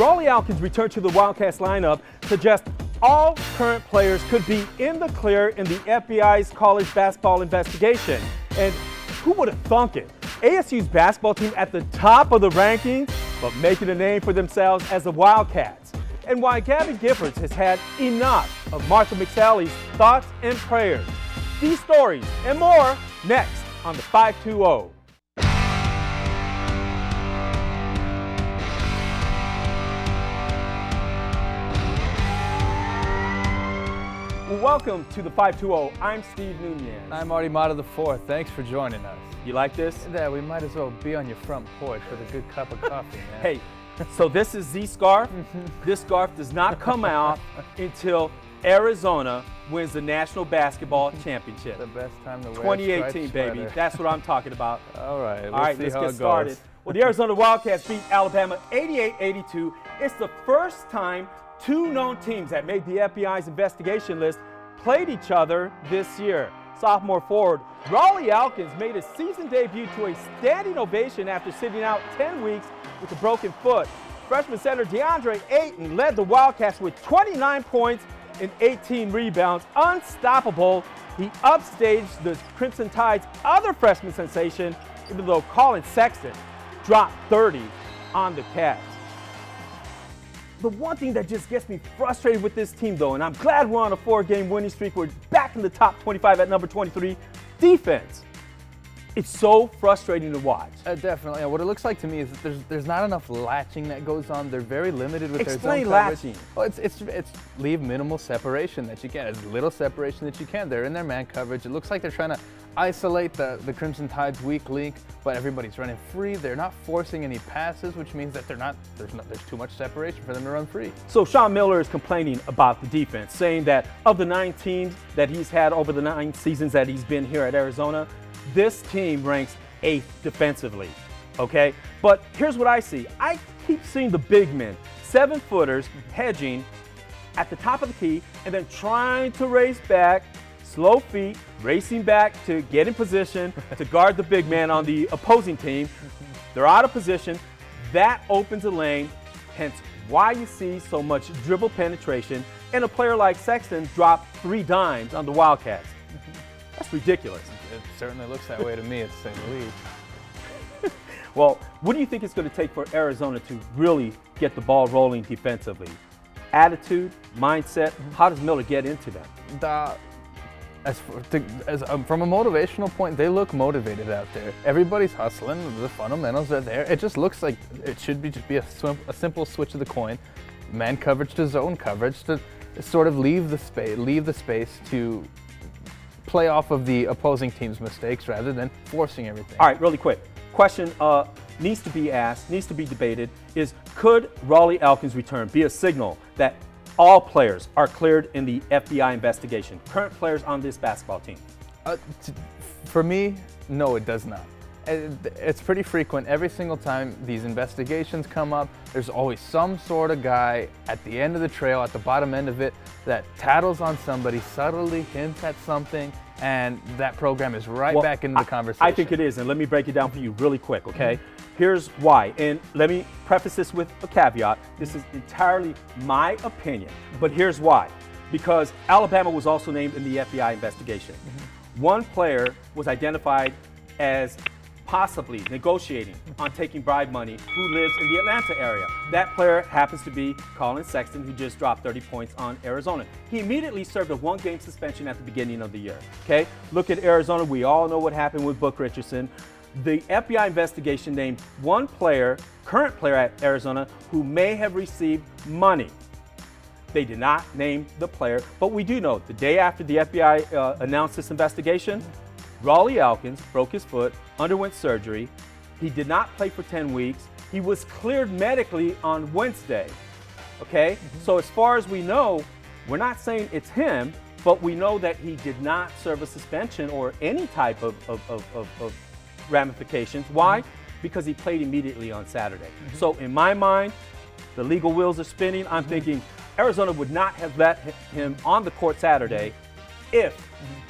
Raleigh Alkins' return to the Wildcats lineup suggests all current players could be in the clear in the FBI's college basketball investigation. And who would have thunk it? ASU's basketball team at the top of the rankings, but making a name for themselves as the Wildcats. And why Gabby Giffords has had enough of Martha McSally's thoughts and prayers. These stories and more next on the 520. Welcome to the 520. I'm Steve Nunez. I'm Artie Mata the Fourth. Thanks for joining us. You like this? Yeah, we might as well be on your front porch with a good cup of coffee, man. Hey, so this is the scarf. This scarf does not come out until Arizona wins the National Basketball Championship. The best time to wear 2018, baby. That's what I'm talking about. All right, All right, let's get started. Well, the Arizona Wildcats beat Alabama 88-82. It's the first time two known teams that made the FBI's investigation list played each other this year. Sophomore forward Raleigh Alkins made his season debut to a standing ovation after sitting out 10 weeks with a broken foot. Freshman center DeAndre Ayton led the Wildcats with 29 points and 18 rebounds. Unstoppable, he upstaged the Crimson Tide's other freshman sensation, even though Colin Sexton dropped 30 on the Cats. The one thing that just gets me frustrated with this team, though, and I'm glad we're on a 4-game winning streak, we're back in the top 25 at number 23, defense. It's so frustrating to watch. Definitely. What it looks like to me is that there's not enough latching that goes on. They're very limited with Explain their zone latching. Well, it's leave minimal separation that you can, as little separation that you can. They're in their man coverage. It looks like they're trying to isolate the Crimson Tide's weak link, but everybody's running free. They're not forcing any passes, which means that there's too much separation for them to run free. So Sean Miller is complaining about the defense, saying that of the 9 teams that he's had over the 9 seasons that he's been here at Arizona, this team ranks 8th defensively, okay? But here's what I see. I keep seeing the big men, 7-footers, hedging at the top of the key and then trying to race back, slow feet, racing back to get in position to guard the big man on the opposing team. They're out of position. That opens a lane, hence why you see so much dribble penetration, and a player like Sexton dropped 3 dimes on the Wildcats. That's ridiculous. It certainly looks that way to me, to say the least. Well, what do you think it's going to take for Arizona to really get the ball rolling defensively? Attitude, mindset, how does Miller get into that? From a motivational point, they look motivated out there. Everybody's hustling, the fundamentals are there. It just looks like it should be just be a simple switch of the coin, man coverage to zone coverage, to sort of leave the space to play off of the opposing team's mistakes rather than forcing everything. All right, really quick. Question needs to be asked, needs to be debated, is could Raleigh Alkins' return be a signal that all players are cleared in the FBI investigation? Current players on this basketball team? For me, no, it does not. It's pretty frequent. Every single time these investigations come up, there's always some sort of guy at the end of the trail, at the bottom end of it, that tattles on somebody, subtly hints at something, and that program is back into the conversation. I think it is, and let me break it down for you really quick, okay? Here's why, and let me preface this with a caveat. This is entirely my opinion, but here's why. Because Alabama was also named in the FBI investigation. One player was identified as possibly negotiating on taking bribe money who lives in the Atlanta area. That player happens to be Colin Sexton, who just dropped 30 points on Arizona. He immediately served a 1-game suspension at the beginning of the year, okay? Look at Arizona. We all know what happened with Book Richardson. The FBI investigation named one player, current player at Arizona, who may have received money. They did not name the player, but we do know the day after the FBI announced this investigation, Raleigh Alkins broke his foot, underwent surgery. He did not play for 10 weeks. He was cleared medically on Wednesday, okay? So as far as we know, we're not saying it's him, but we know that he did not serve a suspension or any type of ramifications. Why? Because he played immediately on Saturday. So in my mind, the legal wheels are spinning. I'm thinking Arizona would not have let him on the court Saturday if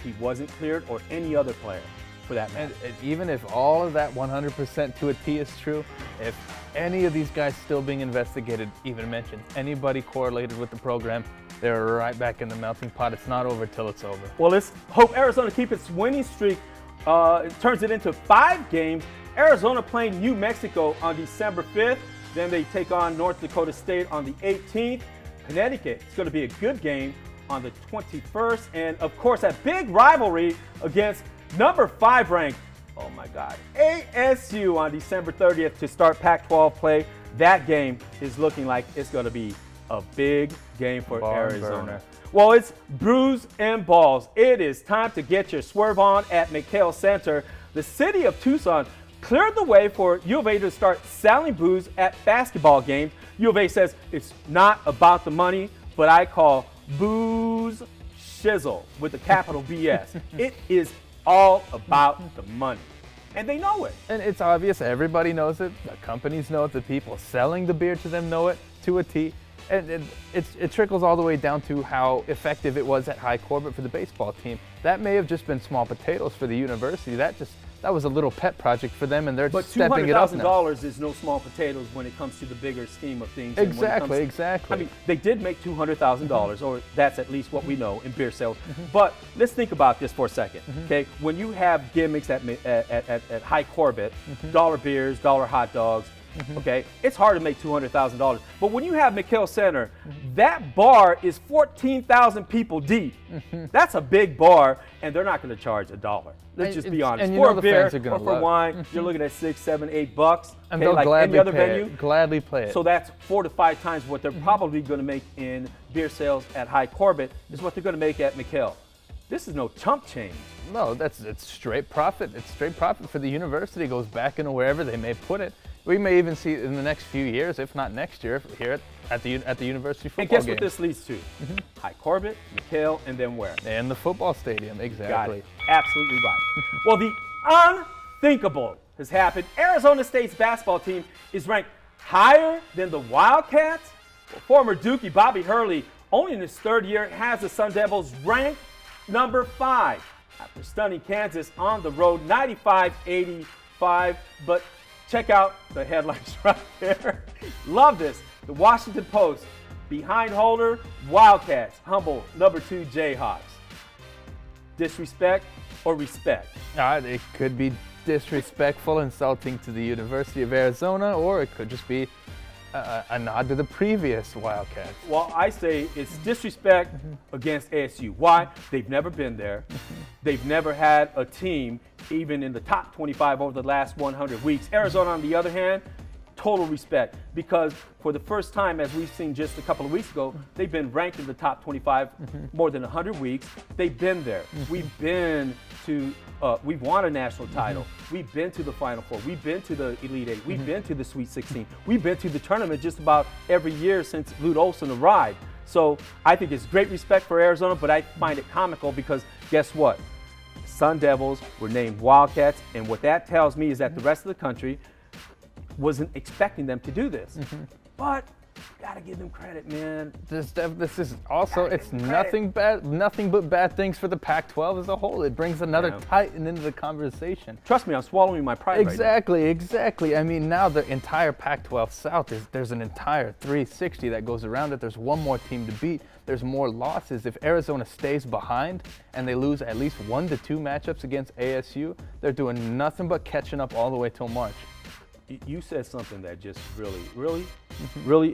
he wasn't cleared or any other player. for that matter. And even if all of that 100% to a T is true, if any of these guys still being investigated even mentioned anybody correlated with the program, they're right back in the melting pot. It's not over till it's over. Well, let's hope Arizona keep its winning streak, turns it into 5 games. Arizona playing New Mexico on December 5th. Then they take on North Dakota State on the 18th. Connecticut, it's going to be a good game on the 21st. And, of course, that big rivalry against number 5 ranked, oh, my God, ASU on December 30th to start Pac-12 play. That game is looking like it's going to be a big game for Arizona. Well, it's brews and balls. It is time to get your swerve on at McHale Center. The city of Tucson cleared the way for U of A to start selling booze at basketball games. U of A says it's not about the money, but I call booze shizzle with a capital BS. It is all about the money. And they know it. And it's obvious. Everybody knows it. The companies know it. The people selling the beer to them know it to a T. And it trickles all the way down to how effective it was at High Corbett for the baseball team. That may have just been small potatoes for the university. That was a little pet project for them, and they're stepping it up now. But $200,000 is no small potatoes when it comes to the bigger scheme of things. Exactly. I mean, they did make $200,000, or that's at least what we know in beer sales. But let's think about this for a second, okay? When you have gimmicks at High Corbett, dollar beers, dollar hot dogs, okay, it's hard to make $200,000. But when you have McHale Center, that bar is 14,000 people deep. That's a big bar, and they're not going to charge $1. Let's just be honest. And for a beer or for wine, you're looking at $6, $7, $8. And okay, they'll like gladly any other pay venue. it. Gladly play it. So that's 4 to 5 times what they're probably going to make in beer sales at High Corbett is what they're going to make at McHale. This is no chump change. No, it's straight profit. It's straight profit for the university. It goes back into wherever they may put it. We may even see it in the next few years, if not next year, here at the university football And guess game. what this leads to? High Corbett, McHale, and then where? And the football stadium, exactly. Got it. Absolutely right. Well, the unthinkable has happened. Arizona State's basketball team is ranked higher than the Wildcats. Well, former Dookie Bobby Hurley, only in his 3rd year, has the Sun Devils ranked number 5 after stunning Kansas on the road 95-85. But check out the headlines right there. Love this. The Washington Post, behind holder, Wildcats humble number 2 Jayhawks. Disrespect or respect? It could be disrespectful, insulting to the University of Arizona, or it could just be a nod to the previous Wildcats. Well, I say it's disrespect against ASU. Why? They've never been there. They've never had a team even in the top 25 over the last 100 weeks. Arizona, on the other hand, total respect, because for the first time, as we've seen just a couple of weeks ago, they've been ranked in the top 25 more than 100 weeks. They've been there. We've been to, we've won a national title. We've been to the Final Four. We've been to the Elite Eight. We've been to the Sweet 16. We've been to the tournament just about every year since Lute Olson arrived. So I think it's great respect for Arizona, but I find it comical because guess what? Sun Devils were named Wildcats, and what that tells me is that the rest of the country wasn't expecting them to do this. But you gotta give them credit, man. This is also, it's nothing but bad things for the Pac-12 as a whole. It brings another Titan into the conversation. Trust me, I'm swallowing my pride Exactly, right now. exactly. I mean, now the entire Pac-12 South, there's an entire 360 that goes around it. There's one more team to beat. There's more losses. If Arizona stays behind and they lose at least 1 to 2 matchups against ASU, they're doing nothing but catching up all the way till March. You said something that just really,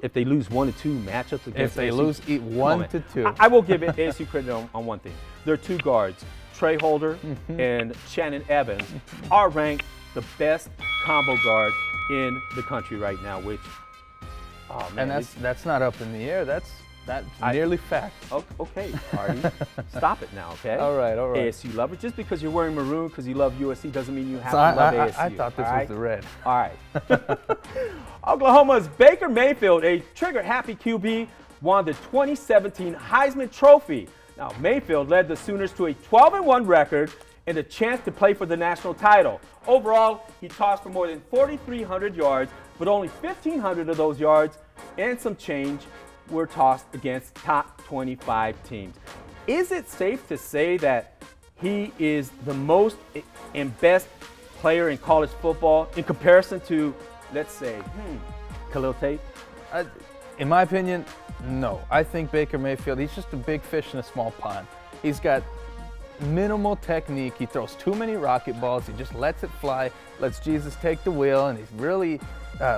if they lose 1 to 2 matchups against If they ASU, lose 1 to 2. I will give ASU credit on one thing. Their 2 guards, Trey Holder and Shannon Evans, are ranked the best combo guard in the country right now, which, oh man. And that's not up in the air. That's nearly fact. Okay, Artie, stop it now, okay? All right. ASU lover. Just because you're wearing maroon because you love USC doesn't mean you have to love ASU. I thought this was the red. All right. Oklahoma's Baker Mayfield, a trigger-happy QB, won the 2017 Heisman Trophy. Now, Mayfield led the Sooners to a 12-1 record and a chance to play for the national title. Overall, he tossed for more than 4,300 yards, but only 1,500 of those yards and some change were tossed against top 25 teams. Is it safe to say that he is the most and best player in college football in comparison to, let's say, Khalil Tate? In my opinion, no. I think Baker Mayfield, he's just a big fish in a small pond. He's got minimal technique. He throws too many rocket balls. He just lets it fly, lets Jesus take the wheel, and he's really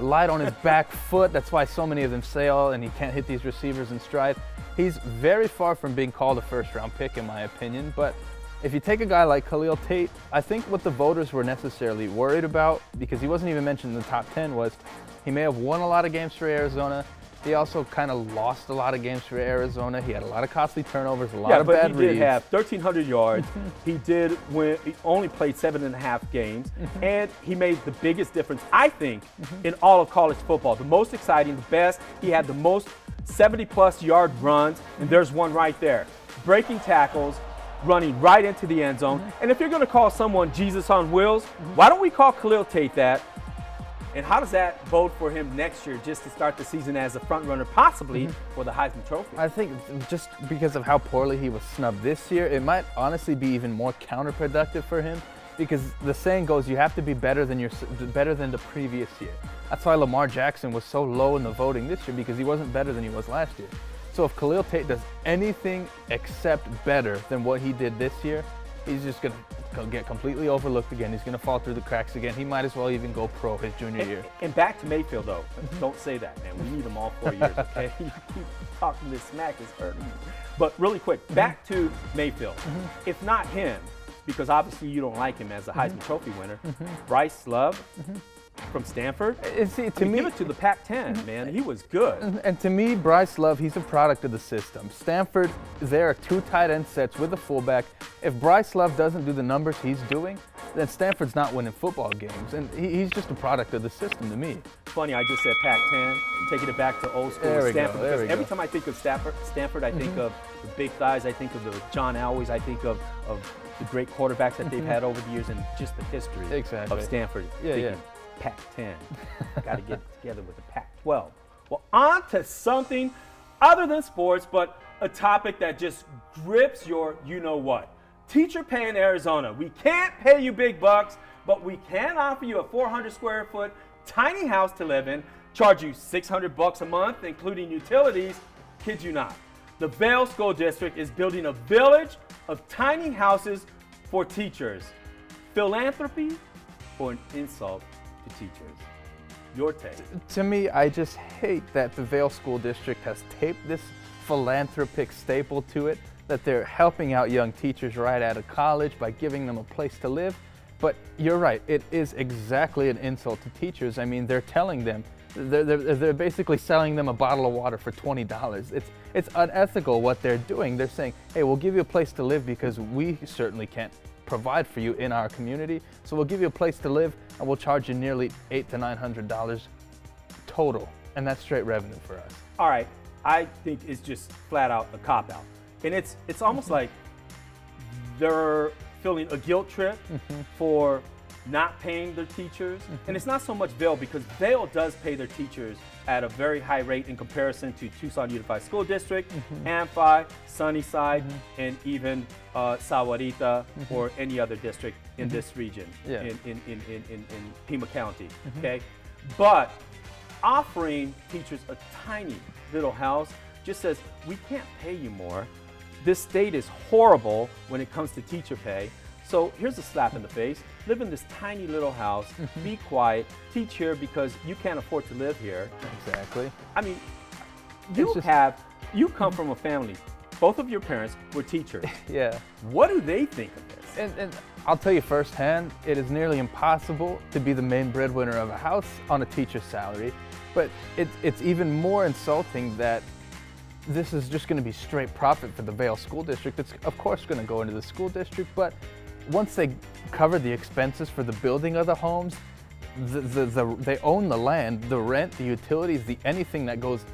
light on his back foot. That's why so many of them sail, and he can't hit these receivers in stride. He's very far from being called a first-round pick, in my opinion. But if you take a guy like Khalil Tate, I think what the voters were necessarily worried about, because he wasn't even mentioned in the top 10, was he may have won a lot of games for Arizona. He also kind of lost a lot of games for Arizona. He had a lot of costly turnovers, a lot of bad reads. Yeah, but he did have 1,300 yards. He did win. He only played 7.5 games, and he made the biggest difference, I think, in all of college football. The most exciting, the best. He had the most 70-plus yard runs, and there's one right there. Breaking tackles, running right into the end zone. And if you're going to call someone Jesus on wheels, why don't we call Khalil Tate that? And how does that bode for him next year, just to start the season as a front runner, possibly for the Heisman Trophy? I think just because of how poorly he was snubbed this year, it might honestly be even more counterproductive for him, because the saying goes, you have to be better than the previous year. That's why Lamar Jackson was so low in the voting this year, because he wasn't better than he was last year. So if Khalil Tate does anything except better than what he did this year, he's just going to get completely overlooked again. He's going to fall through the cracks again. He might as well even go pro his junior year. And back to Mayfield, though. Don't say that, man. We need him all 4 years, okay? You keep talking this smack, is hurting me. But really quick, back to Mayfield. If not him, because obviously you don't like him as a Heisman Trophy winner, Bryce Love from Stanford. See, give it to the Pac-10, man. He was good. And to me, Bryce Love, he's a product of the system. Stanford, there are 2 tight end sets with a fullback. If Bryce Love doesn't do the numbers he's doing, then Stanford's not winning football games. And he's just a product of the system to me. Funny, I just said Pac-10, taking it back to old school Stanford. Because every time I think of Stanford, I think of the big guys, I think of the John Elways, I think of the great quarterbacks that they've had over the years, and just the history of Stanford. Pac-10. Got to get together with the Pac-12. Well, on to something other than sports, but a topic that just grips your you-know-what. Teacher pay in Arizona. We can't pay you big bucks, but we can offer you a 400-square-foot tiny house to live in, charge you $600 a month, including utilities. Kid you not. The Vail School District is building a village of tiny houses for teachers. Philanthropy or an insult to teachers? Your take. To me, I just hate that the Vail School District has taped this philanthropic staple to it, that they're helping out young teachers right out of college by giving them a place to live. But you're right, it is exactly an insult to teachers. I mean, they're telling them, they're basically selling them a bottle of water for $20. It's unethical what they're doing. They're saying, hey, we'll give you a place to live because we certainly can't provide for you in our community. So we'll give you a place to live and we'll charge you nearly $800 to $900 total. And that's straight revenue for us. All right, I think it's just flat out a cop-out. And it's almost like they're feeling a guilt trip for not paying their teachers. And it's not so much Vail, because Vail does pay their teachers at a very high rate in comparison to Tucson Unified School District, Amphi, Sunnyside, and even Sahuarita or any other district in this region, in Pima County, okay? But offering teachers a tiny little house just says, we can't pay you more. This state is horrible when it comes to teacher pay. So here's a slap in the face. Live in this tiny little house, be quiet, teach here because you can't afford to live here. Exactly. I mean, you come from a family, both of your parents were teachers. Yeah. What do they think of this? And I'll tell you firsthand, it is nearly impossible to be the main breadwinner of a house on a teacher's salary. But it's even more insulting that this is just going to be straight profit for the Vail School District. It's of course going to go into the school district, but once they cover the expenses for the building of the homes, they own the land, the rent, the utilities, anything that goes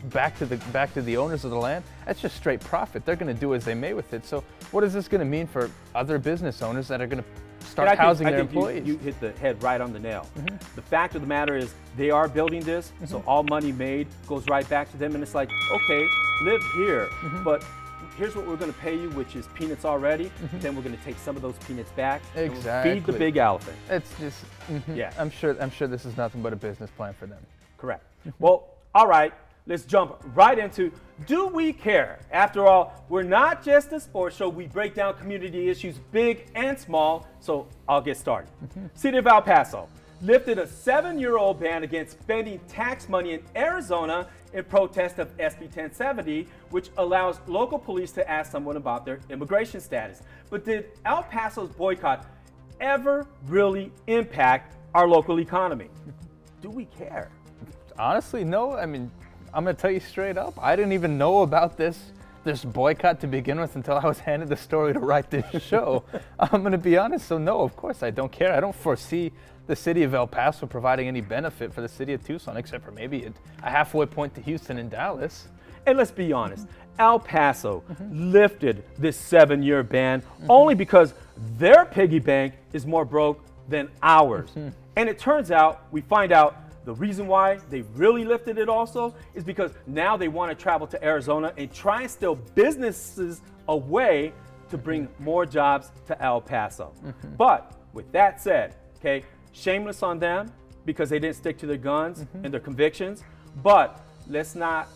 back to the owners of the land. That's just straight profit. They're going to do as they may with it. So what is this going to mean for other business owners that are going to start housing their employees? You hit the head right on the nail. The fact of the matter is they are building this, so all money made goes right back to them, and it's like, okay, live here, but here's what we're going to pay you, which is peanuts already. Then we're going to take some of those peanuts back. Exactly. And we'll feed the big elephant. It's just, Yeah. I'm sure this is nothing but a business plan for them. Correct. Well, all right. Let's jump right into, do we care? After all, we're not just a sports show. We break down community issues, big and small. So I'll get started. City of El Paso lifted a 7-year-old ban against spending tax money in Arizona in protest of SB 1070, which allows local police to ask someone about their immigration status. But did El Paso's boycott ever really impact our local economy? Do we care? Honestly, no. I mean, I'm going to tell you straight up, I didn't even know about this boycott to begin with until I was handed the story to write this show. I'm going to be honest, so no, of course I don't care. I don't foresee the city of El Paso providing any benefit for the city of Tucson, except for maybe a halfway point to Houston and Dallas. And let's be honest, El Paso lifted this 7-year ban only because their piggy bank is more broke than ours. And it turns out, we find out, the reason why they really lifted it also is because now they want to travel to Arizona and try and steal businesses away to bring more jobs to El Paso. But with that said, okay, shameless on them because they didn't stick to their guns and their convictions, but let's not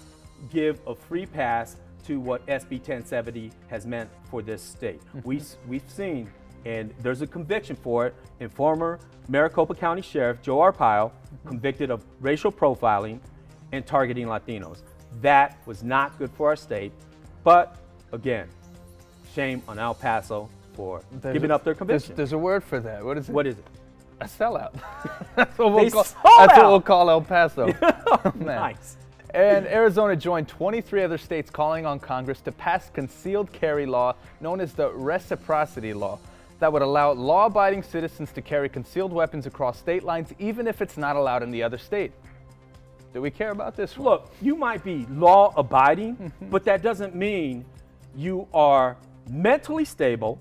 give a free pass to what SB 1070 has meant for this state. We've seen, and there's a conviction for it, in former Maricopa County Sheriff Joe Arpaio, convicted of racial profiling and targeting Latinos. That was not good for our state, but again, shame on El Paso for giving up their conviction. There's a word for that. What is it? What is it? A sellout. That's what we'll call El Paso. Oh, nice. And Arizona joined 23 other states calling on Congress to pass concealed carry law known as the reciprocity law that would allow law-abiding citizens to carry concealed weapons across state lines even if it's not allowed in the other state. Do we care about this one? Look, you might be law-abiding, but that doesn't mean you are mentally stable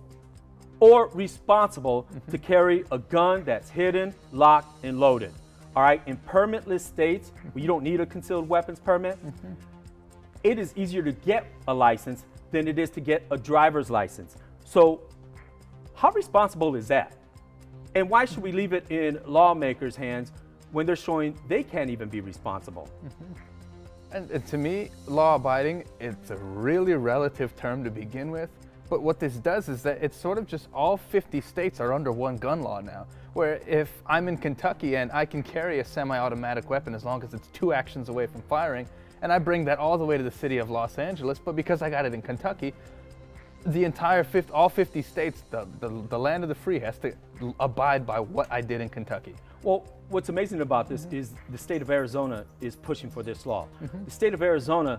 or responsible to carry a gun that's hidden, locked, and loaded. All right, in permitless states where you don't need a concealed weapons permit, it is easier to get a license than it is to get a driver's license. So how responsible is that? And why should we leave it in lawmakers' hands when they're showing they can't even be responsible? And to me, law-abiding, it's a really relative term to begin with. But what this does is that it's sort of just all 50 states are under one gun law now, where if I'm in Kentucky and I can carry a semi-automatic weapon as long as it's 2 actions away from firing, and I bring that all the way to the city of Los Angeles, but because I got it in Kentucky, the entire all 50 states, the land of the free, has to abide by what I did in Kentucky. Well, what's amazing about this is the state of Arizona is pushing for this law. The state of Arizona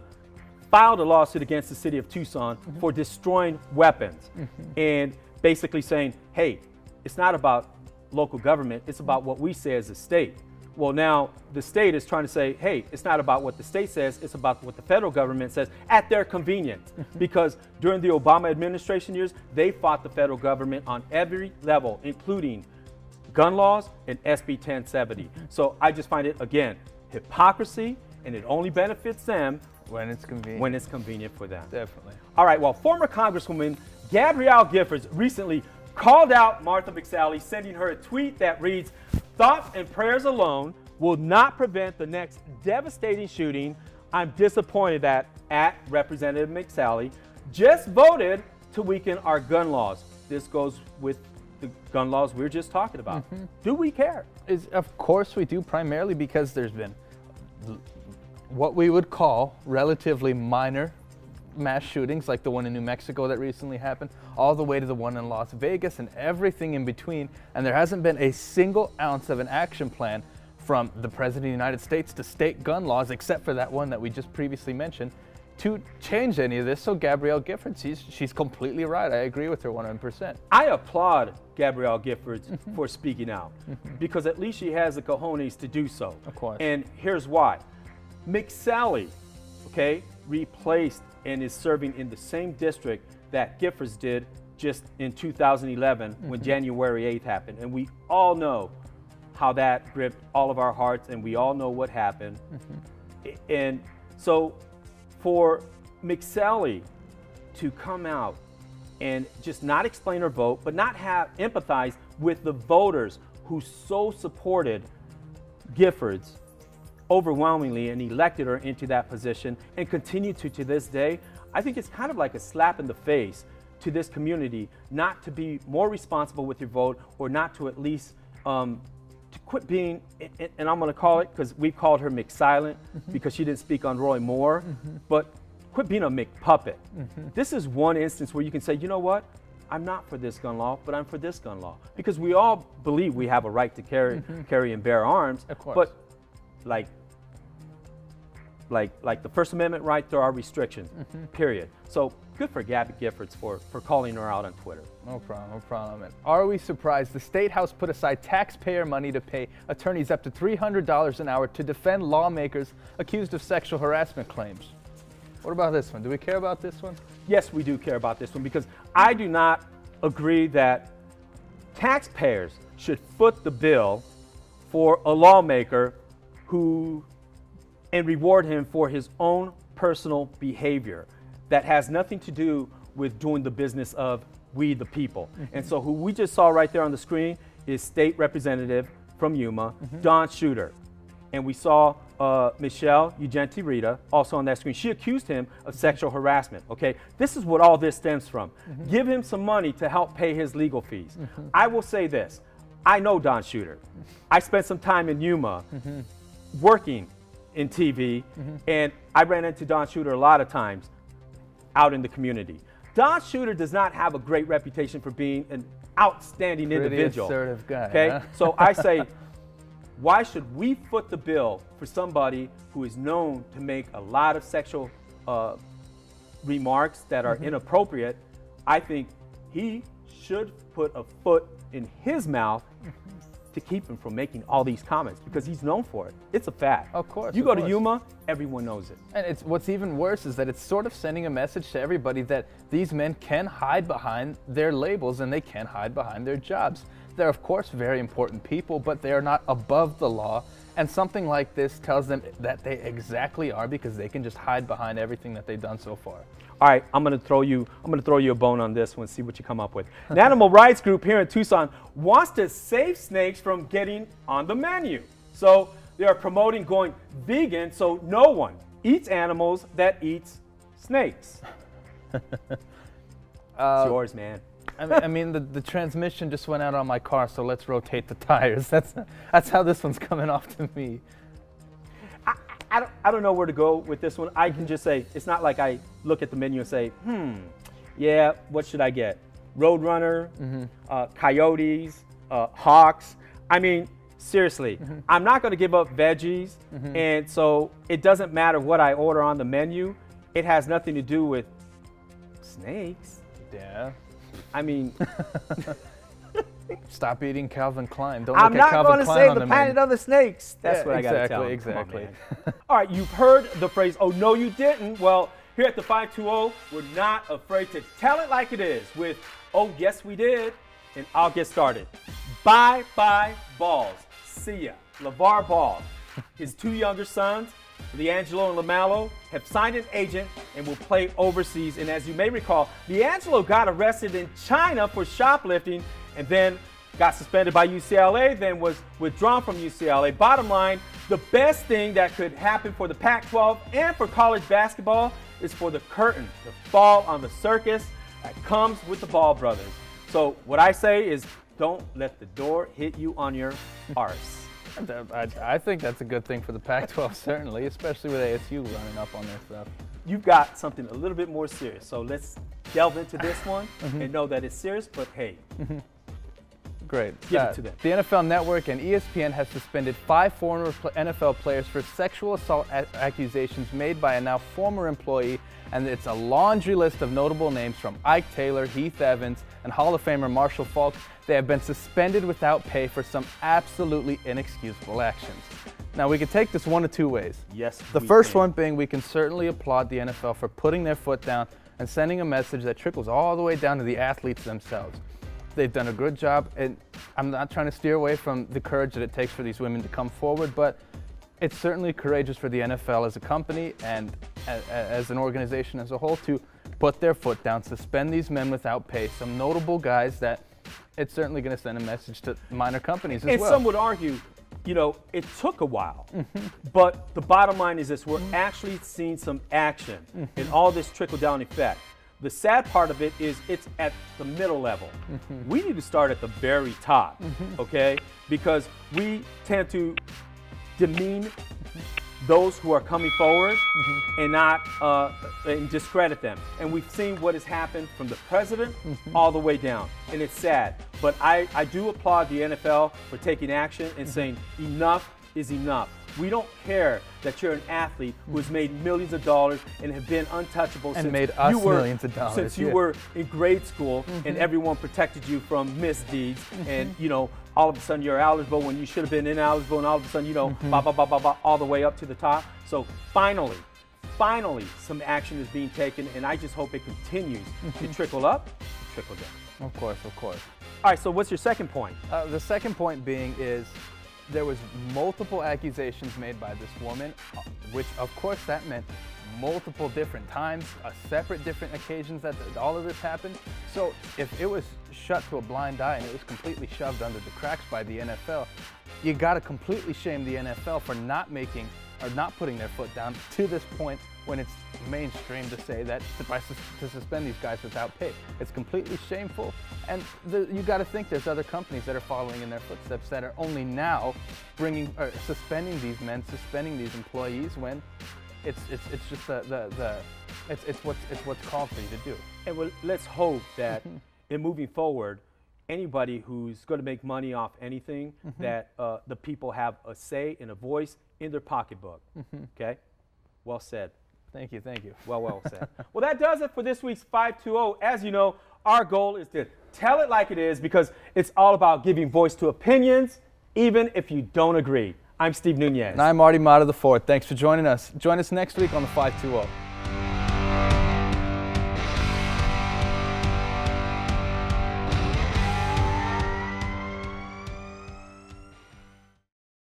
filed a lawsuit against the city of Tucson for destroying weapons and basically saying, hey, it's not about local government, it's about what we say as a state. Well, now the state is trying to say, hey, it's not about what the state says, it's about what the federal government says at their convenience. Because during the Obama administration years, they fought the federal government on every level, including gun laws and SB 1070. So I just find it, again, hypocrisy, and it only benefits them when it's convenient. When it's convenient for them. Definitely. All right, well, former Congresswoman Gabrielle Giffords recently called out Martha McSally, sending her a tweet that reads, "Thoughts and prayers alone will not prevent the next devastating shooting. I'm disappointed that Representative McSally just voted to weaken our gun laws." This goes with the gun laws we were just talking about. Do we care? Of course we do, primarily because there's been what we would call relatively minor mass shootings, like the one in New Mexico that recently happened, all the way to the one in Las Vegas and everything in between. And there hasn't been a single ounce of an action plan from the President of the United States to state gun laws, except for that one that we just previously mentioned, to change any of this. So Gabrielle Giffords, she's completely right. I agree with her 100%. I applaud Gabrielle Giffords for speaking out, because at least she has the cojones to do so. Of course. And here's why. McSally, okay, replaced and is serving in the same district that Giffords did just in 2011 when January 8th happened. And we all know how that gripped all of our hearts, and we all know what happened. And so for McSally to come out and just not explain her vote, but not empathize with the voters who so supported Giffords overwhelmingly and elected her into that position and continue to this day, I think it's kind of like a slap in the face to this community not to be more responsible with your vote, or not to at least to quit being, and I'm going to call it, because we've called her McSilent because she didn't speak on Roy Moore, but quit being a McPuppet. This is one instance where you can say, you know what? I'm not for this gun law, but I'm for this gun law. Because we all believe we have a right to carry and bear arms. Of course. But like the First Amendment right, there are restrictions, period. So good for Gabby Giffords for calling her out on Twitter. No problem, no problem. And are we surprised? The State House put aside taxpayer money to pay attorneys up to $300 an hour to defend lawmakers accused of sexual harassment claims. What about this one? Do we care about this one? Yes, we do care about this one, because I do not agree that taxpayers should foot the bill for a lawmaker and reward him for his own personal behavior that has nothing to do with doing the business of we the people. And so who we just saw right there on the screen is State Representative from Yuma, Don Shooter. And we saw Michelle Ugenti Rita also on that screen. She accused him of sexual harassment, okay? This is what all this stems from. Give him some money to help pay his legal fees. I will say this, I know Don Shooter. I spent some time in Yuma working in TV, and I ran into Don Shooter a lot of times out in the community. Don Shooter does not have a great reputation for being an outstanding individual. Pretty assertive guy, okay? huh? So I say, why should we foot the bill for somebody who is known to make a lot of sexual remarks that are inappropriate? I think he should put a foot in his mouth to keep him from making all these comments, because he's known for it. It's a fact. Of course. You go to Yuma, everyone knows it. And what's even worse is that it's sort of sending a message to everybody that these men can hide behind their labels and they can hide behind their jobs. They're of course very important people, but they are not above the law. And something like this tells them that they exactly are, because they can just hide behind everything that they've done so far. All right, I'm gonna throw you a bone on this one, see what you come up with. An animal rights group here in Tucson wants to save snakes from getting on the menu. So they are promoting going vegan, so no one eats animals that eats snakes. It's yours, man. I mean, the transmission just went out on my car, so let's rotate the tires. That's how this one's coming off to me. I don't know where to go with this one. I can just say, it's not like I look at the menu and say, yeah, what should I get? Roadrunner, coyotes, hawks. I mean, seriously, I'm not going to give up veggies, and so it doesn't matter what I order on the menu. It has nothing to do with snakes. Yeah. I mean, stop eating Calvin Klein. Don't look at Calvin Klein on the menu. I'm not going to say the planet of the snakes. That's what I got to tell them. Exactly. All right, you've heard the phrase, oh, no, you didn't. Well, here at the 520, we're not afraid to tell it like it is with, oh, yes, we did. And I'll get started. Bye-bye balls. See ya. LeVar Ball, his two younger sons, LeAngelo and LaMelo, have signed an agent and will play overseas. And as you may recall, LeAngelo got arrested in China for shoplifting and then got suspended by UCLA, then was withdrawn from UCLA. Bottom line, the best thing that could happen for the Pac-12 and for college basketball is for the curtain to fall on the circus that comes with the Ball brothers. So what I say is, don't let the door hit you on your arse. I think that's a good thing for the Pac-12, certainly, especially with ASU running up on their stuff. You've got something a little bit more serious, so let's delve into this one and know that it's serious, but hey. Great. Give it to them. The NFL Network and ESPN have suspended 5 former NFL players for sexual assault accusations made by a now former employee, and it's a laundry list of notable names from Ike Taylor, Heath Evans, and Hall of Famer Marshall Faulk. They have been suspended without pay for some absolutely inexcusable actions. Now, we could take this one of two ways. Yes, the first one being we can certainly applaud the NFL for putting their foot down and sending a message that trickles all the way down to the athletes themselves. They've done a good job, and I'm not trying to steer away from the courage that it takes for these women to come forward, but it's certainly courageous for the NFL as a company and as an organization as a whole to put their foot down, suspend these men without pay. Some notable guys that it's certainly going to send a message to minor companies as well. And some would argue, you know, it took a while, but the bottom line is this: we're actually seeing some action in all this trickle-down effect. The sad part of it is it's at the middle level. We need to start at the very top, okay? Because we tend to demean those who are coming forward and not and discredit them. And we've seen what has happened from the president all the way down, and it's sad. But I do applaud the NFL for taking action and saying enough is enough. We don't care that you're an athlete who has made millions of dollars and have been untouchable and made us millions of dollars since you were in grade school, and everyone protected you from misdeeds, and you know, all of a sudden you're eligible when you should have been ineligible, and all of a sudden, you know, all the way up to the top. So finally some action is being taken, and I just hope it continues to trickle up, trickle down. Of course, of course. All right, so what's your second point? The second point being is there was multiple accusations made by this woman, which of course that meant multiple different times, separate different occasions that all of this happened. So if it was shut to a blind eye and it was completely shoved under the cracks by the NFL, you got to completely shame the NFL for not making or not putting their foot down to this point when it's mainstream to say that to suspend these guys without pay. It's completely shameful, and you got to think there's other companies that are following in their footsteps that are only now suspending these men, suspending these employees when it's just it's what's called for you to do. And well, let's hope that in moving forward, anybody who's going to make money off anything, that the people have a say and a voice in their pocketbook. Okay, well said. Thank you, thank you. Well said. Well, that does it for this week's 520. As you know, our goal is to tell it like it is, because it's all about giving voice to opinions, even if you don't agree. I'm Steve Nunez. And I'm Marty Mata IV. Thanks for joining us. Join us next week on the 520.